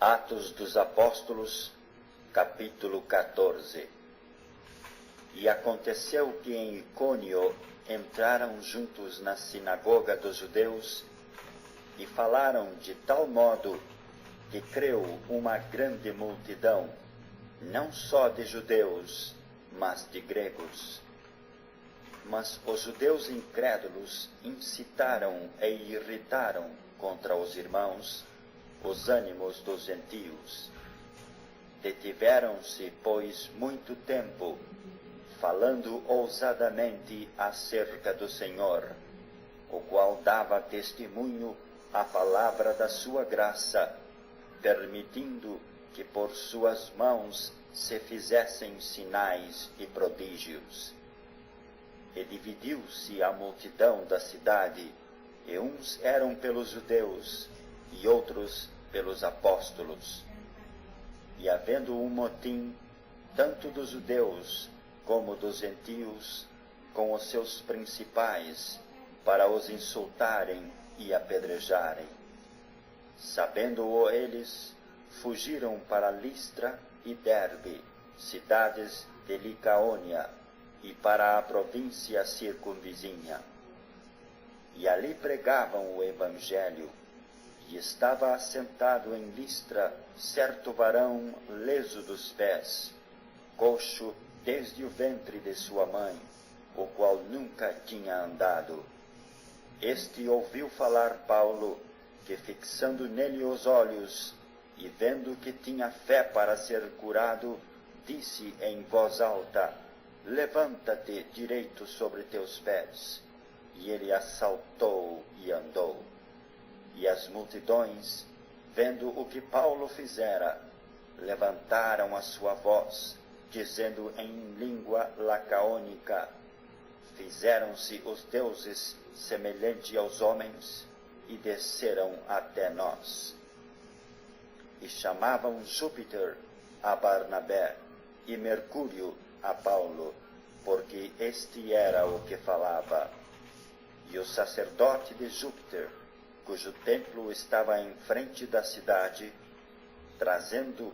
Atos dos Apóstolos, capítulo 14. E aconteceu que em Icônio entraram juntos na sinagoga dos judeus e falaram de tal modo que creu uma grande multidão, não só de judeus, mas de gregos. Mas os judeus incrédulos incitaram e irritaram contra os irmãos os ânimos dos gentios. Detiveram-se, pois, muito tempo, falando ousadamente acerca do Senhor, o qual dava testemunho à palavra da sua graça, permitindo que por suas mãos se fizessem sinais e prodígios. E dividiu-se a multidão da cidade, e uns eram pelos judeus, e outros pelos apóstolos. E havendo um motim, tanto dos judeus como dos gentios, com os seus principais, para os insultarem e apedrejarem. Sabendo-o eles, fugiram para Listra e Derbe, cidades de Licaônia, e para a província circunvizinha. E ali pregavam o Evangelho. E estava assentado em Listra certo varão leso dos pés, coxo desde o ventre de sua mãe, o qual nunca tinha andado. Este ouviu falar Paulo, que fixando nele os olhos, e vendo que tinha fé para ser curado, disse em voz alta: Levanta-te direito sobre teus pés. E ele assaltou e andou. E as multidões, vendo o que Paulo fizera, levantaram a sua voz, dizendo em língua lacaônica: Fizeram-se os deuses semelhante aos homens, e desceram até nós. E chamavam Júpiter a Barnabé, e Mercúrio a Paulo, porque este era o que falava. E o sacerdote de Júpiter, cujo templo estava em frente da cidade, trazendo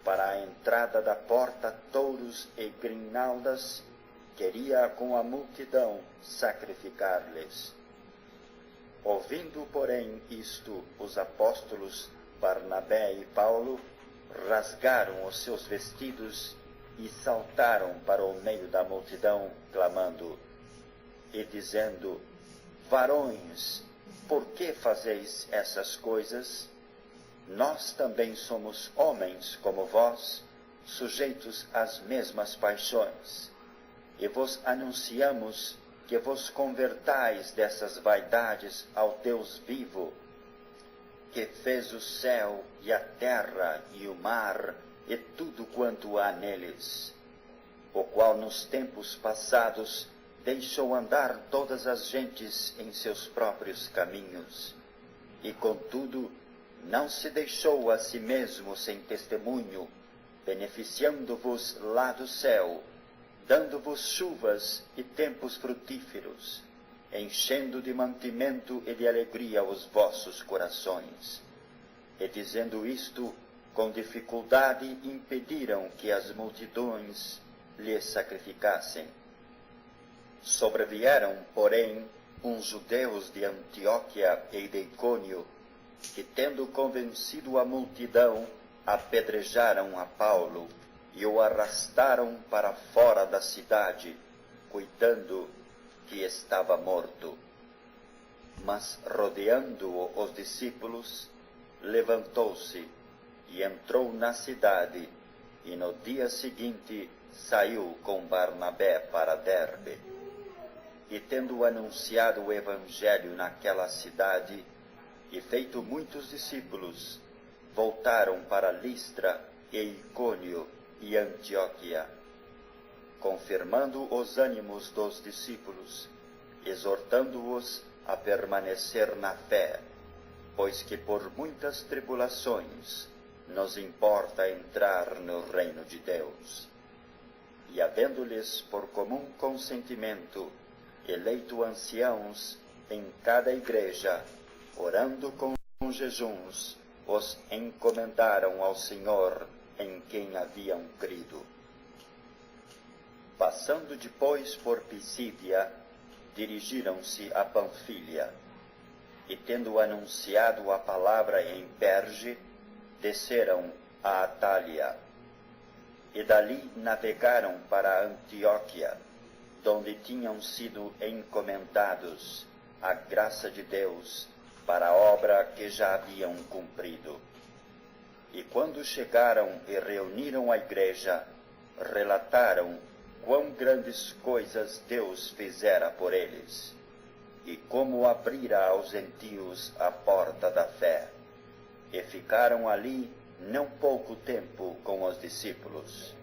para a entrada da porta touros e grinaldas, queria com a multidão sacrificar-lhes. Ouvindo, porém, isto, os apóstolos Barnabé e Paulo rasgaram os seus vestidos e saltaram para o meio da multidão, clamando e dizendo: Varões, por que fazeis essas coisas? Nós também somos homens como vós, sujeitos às mesmas paixões, e vos anunciamos que vos convertais dessas vaidades ao Deus vivo, que fez o céu e a terra e o mar e tudo quanto há neles, o qual nos tempos passados deixou andar todas as gentes em seus próprios caminhos, e contudo não se deixou a si mesmo sem testemunho, beneficiando-vos lá do céu, dando-vos chuvas e tempos frutíferos, enchendo de mantimento e de alegria os vossos corações. E dizendo isto, com dificuldade impediram que as multidões lhes sacrificassem. Sobrevieram, porém, uns judeus de Antioquia e de Icônio, que, tendo convencido a multidão, apedrejaram a Paulo e o arrastaram para fora da cidade, cuidando que estava morto. Mas, rodeando-o os discípulos, levantou-se e entrou na cidade, e no dia seguinte saiu com Barnabé para Derbe. E tendo anunciado o Evangelho naquela cidade, e feito muitos discípulos, voltaram para Listra e Icônio e Antioquia, confirmando os ânimos dos discípulos, exortando-os a permanecer na fé, pois que por muitas tribulações nos importa entrar no reino de Deus. E havendo-lhes por comum consentimento eleito anciãos em cada igreja, orando com jejuns, os encomendaram ao Senhor em quem haviam crido. Passando depois por Pisídia, dirigiram-se a Panfília, e tendo anunciado a palavra em Perge, desceram a Atália, e dali navegaram para Antioquia, donde tinham sido encomendados à graça de Deus para a obra que já haviam cumprido. E quando chegaram e reuniram a igreja, relataram quão grandes coisas Deus fizera por eles, e como abrira aos gentios a porta da fé. E ficaram ali não pouco tempo com os discípulos.